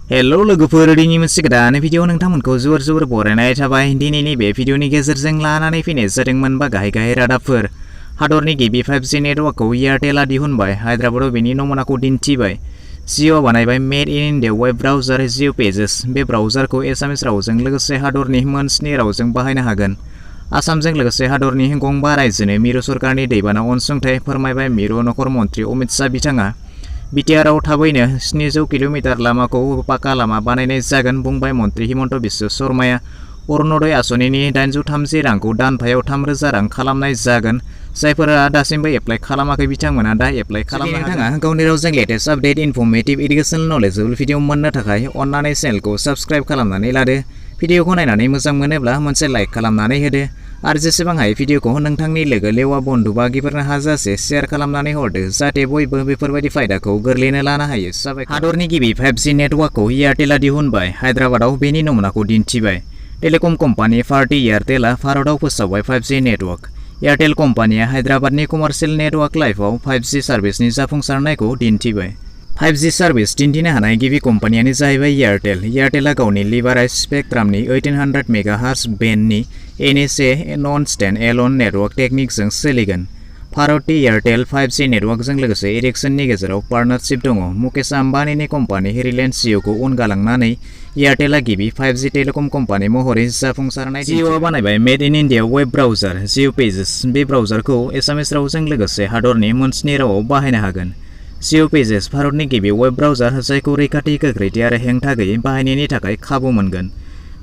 Hello लोगोफोर दिनै मोनसे गोदान भिडिअ नोंथांमोनखौ जोबोर बरायनाय थाबाय। दिनैनि बे भिडिअनि गेजेरजों लानानै फैनाय जादोंमोन बा गाहाय रादाबफोर। हादरनि गिबि 5G नेटवर्कखौ एयारटेलआ दिहुनबाय, हायद्राबादाव बेनि नमुनाखौ दिन्थिबाय। जिअ बानायबाय made in India web browser Jio pages. बे ब्राउजारखौ एसामिस रावजों लोगोसे हादरनि मोन 7 रावजों बाहायनो हागोन। आसामजों लोगोसे हादरनि गंबा रायजोनो मिरु सरकारनि दैबाना अनसुंथाइ फोरमायबाय मिरु नखर मन्थ्रि अमित शाह बिथाङा। बिटिआरआव थाबैनो 700 किल'मिटार लामाखौ पाका लामा बानायनाय जागोन बुंबाय मन्थ्रि हिमन्त बिश्व शर्माया। अरुणोदय आसनिनि 830 रांखौ दानफायाव 3000 रां खालामनाय जागोन। जायफोरा दासिमबो एप्लाइ खालामाखै बिथांमोना दा एप्लाइ खालामनो हागोन। नोंथाङा गावनि रावजों latest update informative educational knowledgeable video मोननो थाखाय अन्नानै चेनेलखौ साबस्क्राइब खालामनानै लादो। भिडिअखौ नायनानै मोजां मोनोब्ला मोनसे लाइक खालामनानै होदो आरो जेसेबां हायो भिडिअखौ नोंथांनि लोगो लेवा बन्धु बागिफोरनो हाजासे शेयार खालामनानै हरदो जाहाथे बयबो बेफोरबायदि फायदाखौ गोरलैनो लानो हायो। हादरनि गिबि 5G नेटवर्कखौ एयारटेलआ दिहुनबाय, हायद्राबादाव बेनि नमुनाखौ दिन्थिबाय। टेलिकम कम्पानि पार्टी एयारटेलआ भारताव फोसावबाय 5G नेटवर्क। एयारटेल कम्पानिया हायद्राबादनि कमार्शियेल नेटवर्क लाइफआव 5G सार्भिसनि जाफुंसारनायखौ दिन्थिबाय। 5G सार्भिस दिन्थिनो हानाय गिबि कम्पानियानो जाहैबाय एयारटेल। एयारटेलआ गावनि लिबाराइज स्पेक्ट्रामनि 1800 मेगाहार्ट्ज बेन्डनि NSA नन स्टेन्ड एल'न नेटवर्क टेकनिकजों सोलिगोन। भारतनि एयारटेल 5G नेटवर्कजों लोगोसे एरिक्सननि गेजेराव पार्टनारशिप दङ। मुकेश आम्बानीनि कम्पानि रिलायन्स जिअ'खौ उनगालांनानै एयारटेलआ गिबि 5G टेलिकम कम्पानि महरै जाफुंसारनाय। जिअ'आ बानायबाय made in India web browser Jio pages. बे ब्राउजारखौ एसामिस रावजों लोगोसे हादरनि मोन 7 रावाव बाहायनो हागोन। जिअ पेजेस भारतनि गिबि वेब ब्राउजार जायखौ रैखाथि, गोख्रैथि आरो हेंथा गैयै बाहायनायनि थाखाय खाबु मोनगोन।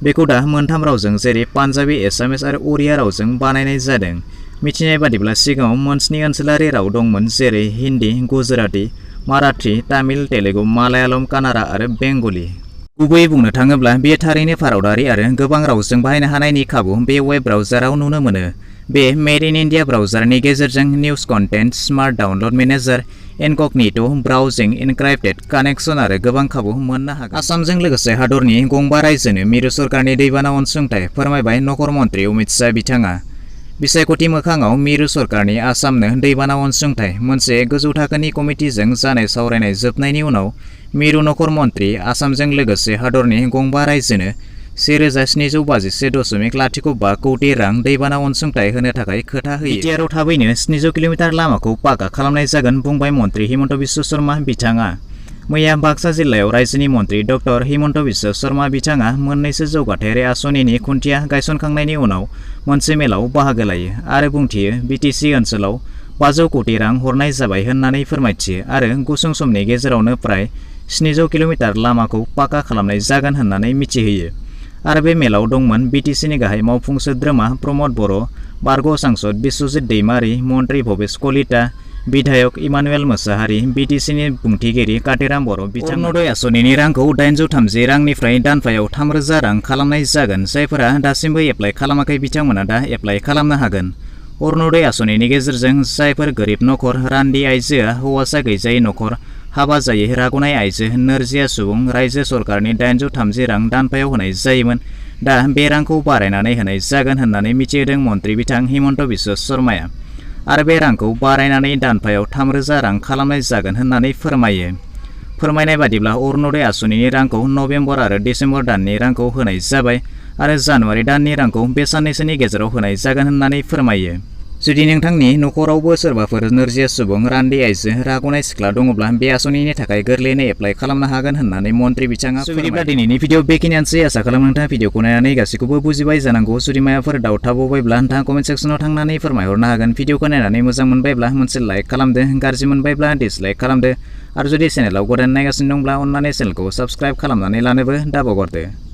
बेखौ दा मोनथाम रावजों जेरै पान्जाबी, एसामिस आरो उरिया रावजों बानायनाय जादों। मिथिनाय बादिब्ला सिगाङाव मोन 7 ओनसोलारि राव दंमोन जेरै हिन्दी, गुजराती, माराठी, तामिल, तेलुगु, मालायालम, कानाडा आरो बेंगली। गुबैयै बुंनो थाङोब्ला बेयो थारैनो भारतारि आरो गोबां रावजों बाहायनो हानायनि खाबु बे वेब ब्राउजाराव नुनो मोनो। बे मेड इन इन्डिया ब्राउजारनि गेजेरजों news content, smart download manager, incognito', browsing, encrypted connection आरो गोबां खाबु मोननो हागोन। आसामजों लोगोसे हादरनि गंबा रायजोनो मिरु सरकारनि दैबाना अनसुंथाइ फोरमायबाय नखर मन्थ्रि अमित शाह बिथाङा। बिसायख'थि मोखाङाव मिरु सरकारनि आसामनो दैबाना अनसुंथाइ मोनसे गोजौ थाखोनि कमिटिजों जानाय सावरायनाय जोबनायनि उनाव मिरु नखर मन्थ्रि आसामजों लोगोसे हादरनि गंबा रायजोनो 1751.05 कौटि रां दैबाना अनसुंथाइ होनो थाखाय खोथा होयो। बिटिआरआव थाबैनो 700 किल'मिटार लामाखौ पाका खालामनाय जागोन बुंबाय मन्थ्रि हिमन्त बिश्व शर्मा बिथाङा। मैया बाक्सा जिल्लायाव रायजोनि मन्थ्रि डक्टर हिमन्त बिश्व शर्मा बिथाङा मोननैसो जौगाथायारि आसनिनि खुन्थिया गायसनखांनायनि उनाव मोनसे मेलाव बाहागो लायो आरो बुंथियो बिटिसि ओनसोलाव 500 कौटि रां हरनाय जाबाय होननानै फोरमायथियो आरो गुसुं समनि गेजेरावनो प्राय 700 किल'मिटार लामाखौ पाका खालामनाय जागोन होननानै मिथिहोयो। आरो बे मेलाव दंमोन बिटिसिनि गाहाय मावफुं सोद्रोमा प्रमद बर', बारग' सांसद बिश्वजित दैमारी, मन्त्रि भबेश कलिता, बिधायक इमानुएल मोसाहारि, बिटिसिनि बुंथिगिरि कातिराम बर'। अरुणोदय आसनिनि रांखौ 830 रांनिफ्राय दानफायाव 3000 रां खालामनाय जागोन। जायफोरा दासिमबो एप्लाइ खालामाखै बिथांमोना दा एप्लाइ खालामनो हागोन। अरुणोदय आसनिनि गेजेरजों जायफोर गोरिब नखर, रान्दि आइजोआ, हौवासा गैजायै नखर, हाबा जायै रागुनाय आइजो, नोरजिया सुबुं रायजो सरकारनि 830 रां दानफायाव होनाय जायोमोन। दा बे रांखौ बारायनानै होनाय जागोन होननानै मिथिहोदों मन्थ्रि बिथां हिमन्त बिश्व शर्माया। आरो बे रांखौ बारायनानै दानफायाव 3000 रां खालामनाय जागोन होननानै फोरमायो। फोरमायनाय बादिब्ला अरुणोदय आसनिनि रांखौ नबेम्बर आरो डिसेम्बर दाननि रांखौ होनाय जाबाय आरो जानुवारि दाननि रांखौ बे साननैसोनि गेजेराव होनाय जागोन होननानै फोरमायो। जुदि नोंथांनि नखरावबो सोरबाफोर नोरजिया सुबुं, रान्दि आइजो, रागुनाय सिख्ला दङब्ला बे आसनिनि थाखाय गोरलैयैनो एप्लाइ खालामनो हागोन होननानै मन्थ्रि बिथाङा फोरमायबाय। दिनैनि भिडिअ बेखिनियानोसै। आसा खालामो नोंथाङा भिडिअखौ नायनानै गासैखौबो बुजिबाय जानांगौ। जुदि माबाफोर डाउट थाबावबायब्ला नोंथाङा कमेन्ट सेक्सनाव थांनानै फोरमायहरनो हागोन। भिडिअखौ नायनानै मोजां मोनबायब्ला मोनसे लाइक खालामदो, गाज्रि मोनबायब्ला डिसलाइक खालामदो आरो जुदि चेनेलाव गोदान नायगासिनो दंब्ला अन्नानै चेनेलखौ साबस्क्राइब खालामनानै लानोबो दाबावगारदो।